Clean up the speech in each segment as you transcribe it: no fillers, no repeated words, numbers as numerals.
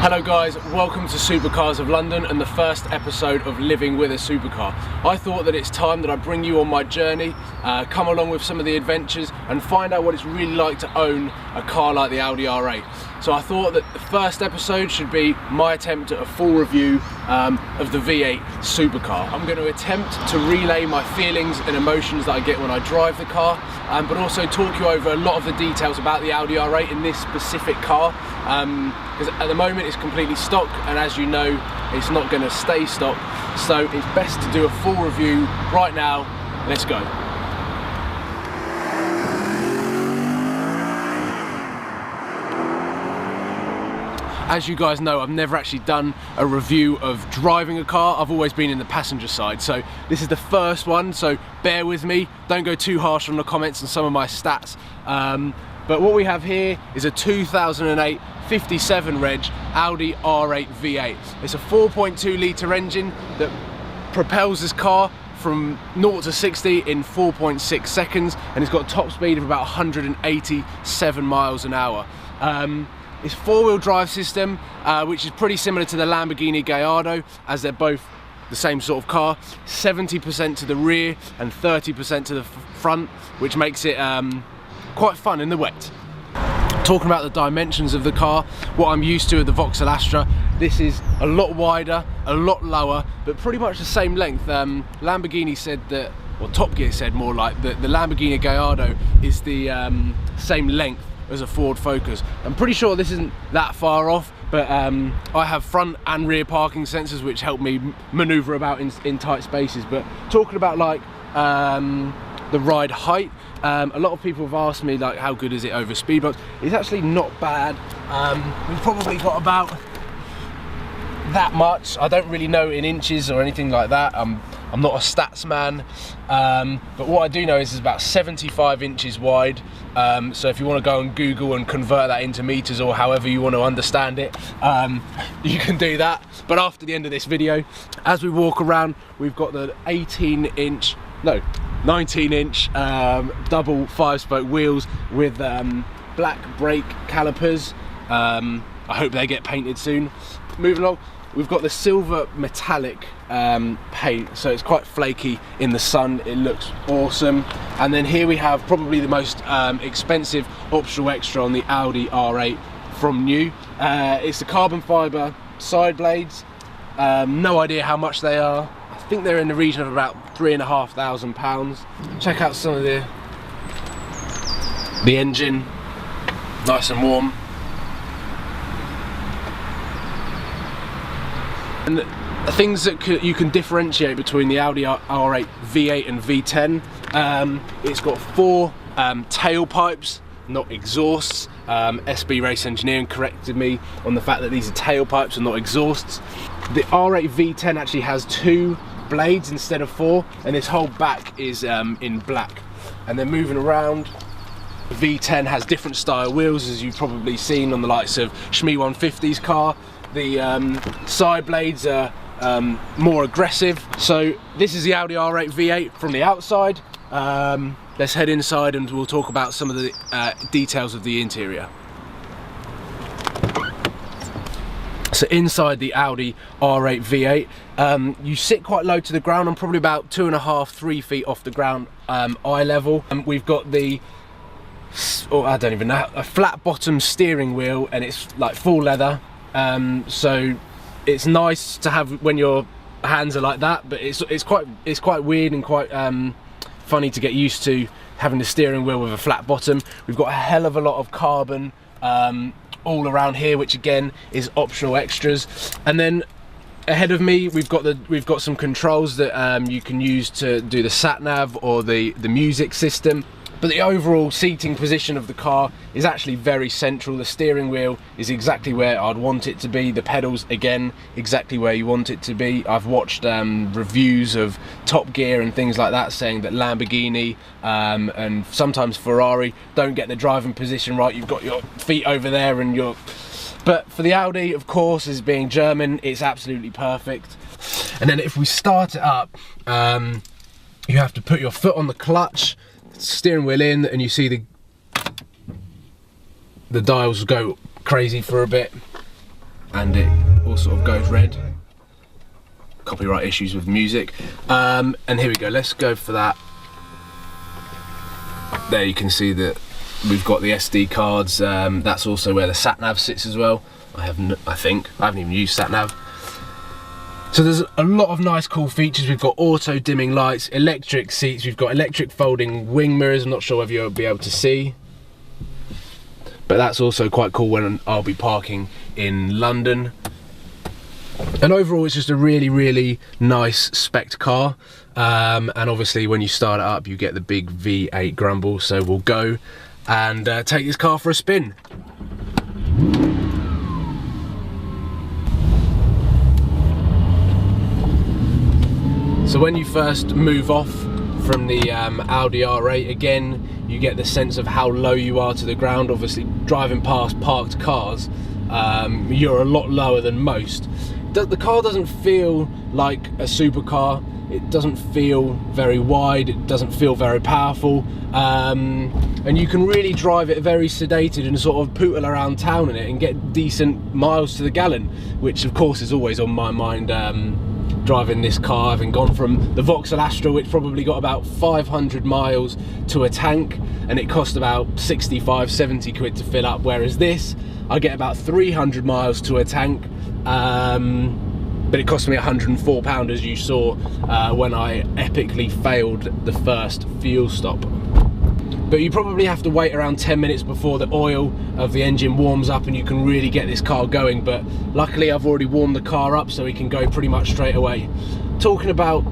Hello guys, welcome to Supercars of London and the first episode of Living with a Supercar. I thought that it's time that I bring you on my journey, come along with some of the adventures and find out what it's really like to own a car like the Audi R8. So I thought that the first episode should be my attempt at a full review of the V8 Supercar. I'm going to attempt to relay my feelings and emotions that I get when I drive the car, but also talk you over a lot of the details about the Audi R8 in this specific car. Because at the moment it's completely stock, and as you know, it's not going to stay stock, so it's best to do a full review right now. Let's go. As you guys know, I've never actually done a review of driving a car. I've always been in the passenger side, so this is the first one, so bear with me. Don't go too harsh on the comments and some of my stats. But what we have here is a 2008 57 reg Audi R8 V8. It's a 4.2 litre engine that propels this car from 0 to 60 in 4.6 seconds, and it's got a top speed of about 187 miles an hour. It's four-wheel drive system, which is pretty similar to the Lamborghini Gallardo, as they're both the same sort of car. 70% to the rear and 30% to the front, which makes it quite fun in the wet. Talking about the dimensions of the car, what I'm used to with the Vauxhall Astra, this is a lot wider, a lot lower, but pretty much the same length. Lamborghini said that, or Top Gear said more like, that the Lamborghini Gallardo is the same length as a Ford Focus. I'm pretty sure this isn't that far off, but I have front and rear parking sensors which help me maneuver about in tight spaces. But talking about like the ride height, a lot of people have asked me like how good is it over speed bumps. It's actually not bad. We've probably got about that much. I don't really know in inches or anything like that. I'm not a stats man, but what I do know is it's about 75 inches wide. So if you want to go on Google and convert that into meters or however you want to understand it, you can do that. But after the end of this video, as we walk around, we've got the 19-inch double 5-spoke wheels with black brake calipers. I hope they get painted soon. Moving along, we've got the silver metallic paint, so it's quite flaky in the sun. It looks awesome. And then here we have probably the most expensive optional extra on the Audi R8 from new. It's the carbon fibre side blades. No idea how much they are. I think they're in the region of about £3,500. Check out some of the engine, nice and warm. And the things that you can differentiate between the Audi R8 V8 and V10, it's got 4 tailpipes, not exhausts. SB Race Engineering corrected me on the fact that these are tailpipes and not exhausts. The R8 V10 actually has 2 blades instead of 4, and this whole back is in black. And then moving around, V10 has different style wheels, as you've probably seen on the likes of Shmee 150's car. The side blades are more aggressive. So this is the Audi R8 V8 from the outside. Let's head inside and we'll talk about some of the details of the interior. So inside the Audi R8 V8, you sit quite low to the ground. I'm probably about 2.5–3 feet off the ground eye level. We've got the, I don't even know, a flat bottom steering wheel, and it's like full leather. So it's nice to have when your hands are like that, but it's quite weird and quite funny to get used to having the steering wheel with a flat bottom. We've got a hell of a lot of carbon all around here, which again is optional extras. And then ahead of me, we've got some controls that you can use to do the sat nav or the music system. But the overall seating position of the car is actually very central. The steering wheel is exactly where I'd want it to be. The pedals, again, exactly where you want it to be. I've watched reviews of Top Gear and things like that saying that Lamborghini and sometimes Ferrari don't get the driving position right. You've got your feet over there and you're... But for the Audi, of course, as being German, it's absolutely perfect. And then if we start it up, you have to put your foot on the clutch, steering wheel in, and you see the dials go crazy for a bit. and it all sort of goes red. Copyright issues with music. And here we go, let's go for that. There you can see that we've got the SD cards. That's also where the sat-nav sits as well. I think I haven't even used sat-nav. So there's a lot of nice cool features. We've got auto dimming lights, electric seats, we've got electric folding wing mirrors. I'm not sure whether you'll be able to see, but that's also quite cool when I'll be parking in London. And overall it's just a really nice spec car, and obviously when you start it up you get the big V8 grumble. So we'll go and take this car for a spin. So when you first move off from the Audi R8, again, you get the sense of how low you are to the ground. Obviously, driving past parked cars, you're a lot lower than most. The car doesn't feel like a supercar. It doesn't feel very wide. It doesn't feel very powerful. And you can really drive it very sedated and sort of pootle around town in it and get decent miles to the gallon, which of course is always on my mind. Driving this car, having gone from the Vauxhall Astra, which probably got about 500 miles to a tank, and it cost about 65-70 quid to fill up, whereas this, I get about 300 miles to a tank, but it cost me £104, as you saw when I epically failed the first fuel stop. But you probably have to wait around 10 minutes before the oil of the engine warms up and you can really get this car going, but luckily I've already warmed the car up so we can go pretty much straight away. Talking about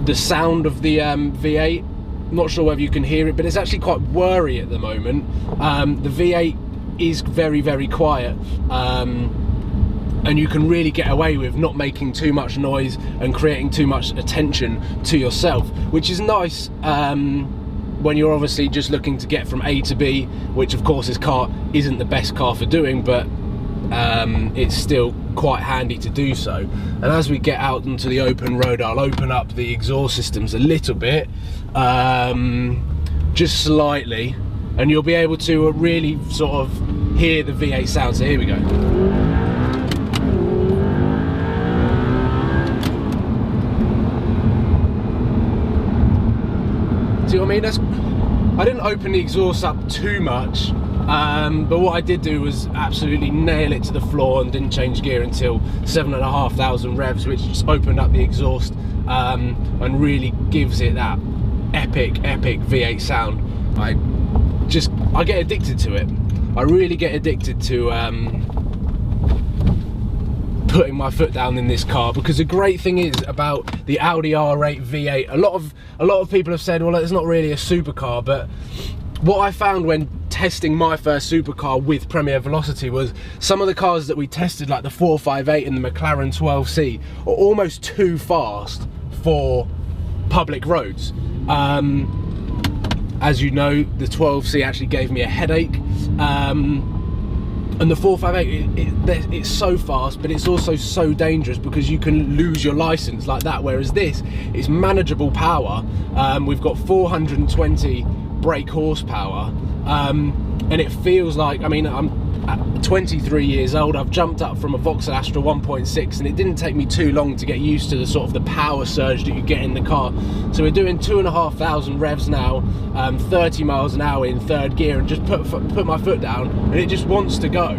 the sound of the V8, not sure whether you can hear it, but it's actually quite whirry at the moment. The V8 is very quiet, and you can really get away with not making too much noise and creating too much attention to yourself, which is nice when you're obviously just looking to get from A to B, which of course this car isn't the best car for doing, but it's still quite handy to do so. And as we get out into the open road, I'll open up the exhaust systems a little bit, just slightly, and you'll be able to really sort of hear the V8 sound. So here we go. See what I mean? I didn't open the exhaust up too much, but what I did do was absolutely nail it to the floor and didn't change gear until 7,500 revs, which just opened up the exhaust and really gives it that epic V8 sound. I get addicted to it. I really get addicted to putting my foot down in this car, because the great thing is about the Audi R8 V8, a lot of people have said, well, it's not really a supercar, but what I found when testing my first supercar with Premier Velocity was some of the cars that we tested, like the 458 and the McLaren 12C, are almost too fast for public roads. As you know, the 12C actually gave me a headache. And the 458, it's so fast, but it's also so dangerous because you can lose your license like that, whereas this is manageable power. We've got 420 brake horsepower, and it feels like, I mean, I'm 23 years old, I've jumped up from a Vauxhall Astra 1.6, and it didn't take me too long to get used to the sort of the power surge that you get in the car. So we're doing 2,500 revs now, 30 miles an hour in third gear, and just put my foot down and it just wants to go.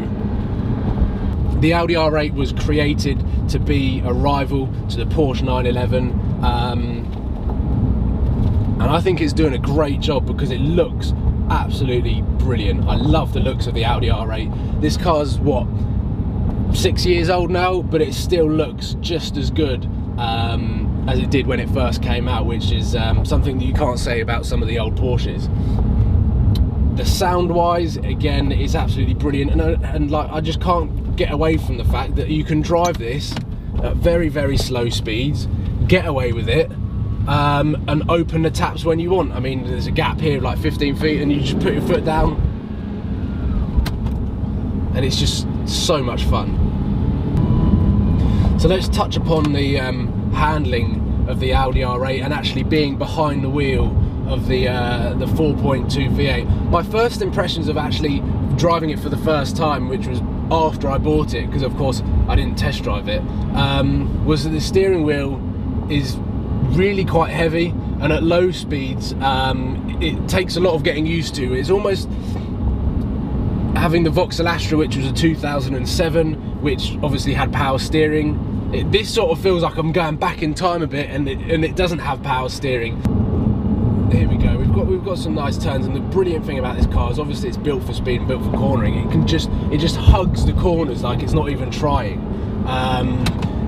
The Audi R8 was created to be a rival to the Porsche 911, and I think it's doing a great job because it looks absolutely brilliant. I love the looks of the Audi R8. This car's what, 6 years old now, but it still looks just as good as it did when it first came out, which is something that you can't say about some of the old Porsches. The sound wise, again, it's absolutely brilliant, and like, I just can't get away from the fact that you can drive this at very slow speeds, get away with it, and open the taps when you want. I mean, there's a gap here of like 15 feet and you just put your foot down and it's just so much fun. So let's touch upon the handling of the Audi R8 and actually being behind the wheel of the 4.2 V8. My first impressions of actually driving it for the first time, which was after I bought it, because of course I didn't test drive it, was that the steering wheel is really quite heavy, and at low speeds it takes a lot of getting used to. It's almost having the Vauxhall Astra, which was a 2007, which obviously had power steering. This sort of feels like I'm going back in time a bit, and it doesn't have power steering. Here we go. We've got some nice turns, and the brilliant thing about this car is obviously it's built for speed and built for cornering. It just hugs the corners like it's not even trying,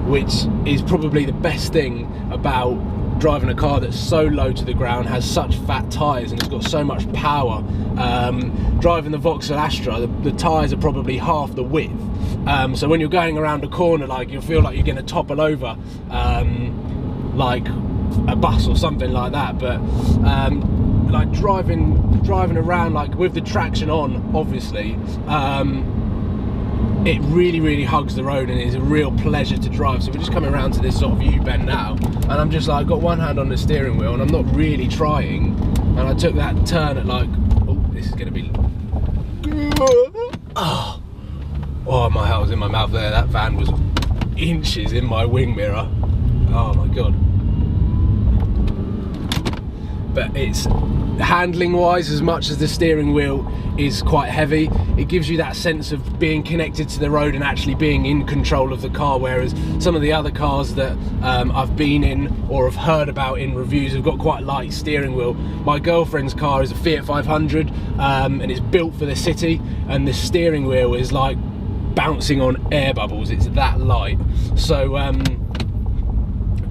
which is probably the best thing about driving a car that's so low to the ground, has such fat tyres, and it's got so much power. Driving the Vauxhall Astra, the tyres are probably half the width, so when you're going around a corner, like, you'll feel like you're going to topple over like a bus or something like that. But like driving around, like with the traction on, obviously, it really hugs the road, and it's a real pleasure to drive. So we're just coming around to this sort of U-bend now, and I'm just like, got one hand on the steering wheel, and I'm not really trying, and I took that turn at like, oh, this is gonna be, oh, my heart was in my mouth there. That van was inches in my wing mirror. Oh my god. But it's, handling wise, as much as the steering wheel is quite heavy, it gives you that sense of being connected to the road and actually being in control of the car, whereas some of the other cars that I've been in or have heard about in reviews have got quite light steering wheel. My girlfriend's car is a Fiat 500, and it's built for the city, and the steering wheel is like bouncing on air bubbles. It's that light. So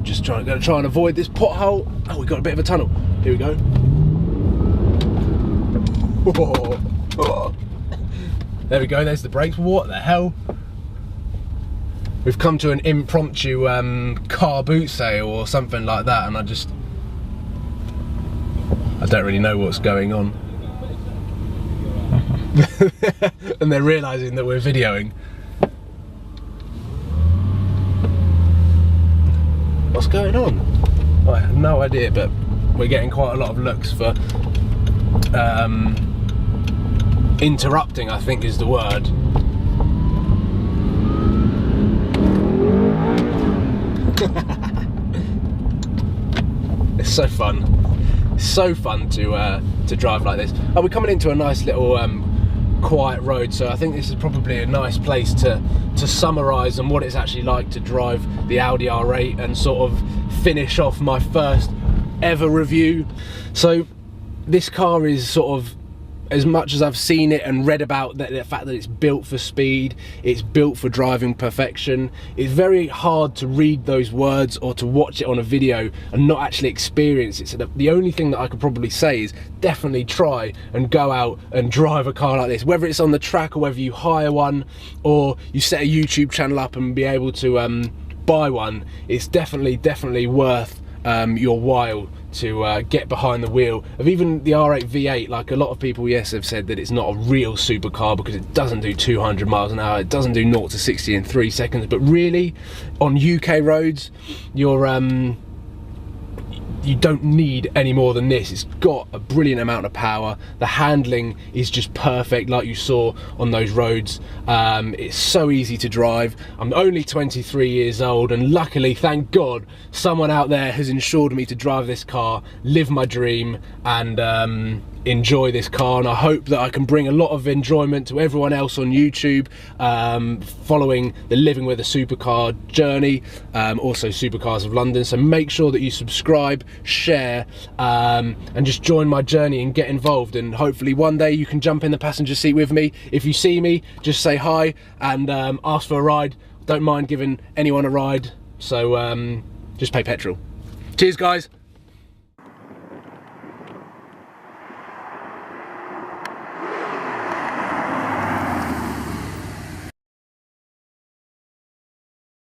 just gonna try and avoid this pothole. Oh, we got a bit of a tunnel. Here we go. There we go, there's the brakes. What the hell? We've come to an impromptu car boot sale or something like that, and I don't really know what's going on. And they're realising that we're videoing. What's going on? I have no idea, but we're getting quite a lot of looks for interrupting, I think is the word. It's so fun. It's so fun to drive like this. Oh, we're coming into a nice little quiet road, so I think this is probably a nice place to summarise on what it's actually like to drive the Audi R8 and sort of finish off my first ever review. So this car is sort of, as much as I've seen it and read about the fact that it's built for speed, it's built for driving perfection, it's very hard to read those words or to watch it on a video and not actually experience it. So the only thing that I could probably say is definitely try and go out and drive a car like this, whether it's on the track or whether you hire one or you set a YouTube channel up and be able to buy one. It's definitely worth your while to get behind the wheel of even the R8 V8. Like, a lot of people, yes, have said that it's not a real supercar because it doesn't do 200 miles an hour, it doesn't do 0 to 60 in 3 seconds, but really on UK roads you don't need any more than this. It's got a brilliant amount of power, the handling is just perfect like you saw on those roads. It's so easy to drive. I'm only 23 years old, and luckily, thank God, someone out there has insured me to drive this car, live my dream, and enjoy this car. And I hope that I can bring a lot of enjoyment to everyone else on YouTube following the Living with a Supercar journey, also Supercars of London. So make sure that you subscribe, share, and just join my journey and get involved, and hopefully one day you can jump in the passenger seat with me. If you see me, just say hi and ask for a ride. Don't mind giving anyone a ride, so just pay petrol. Cheers guys.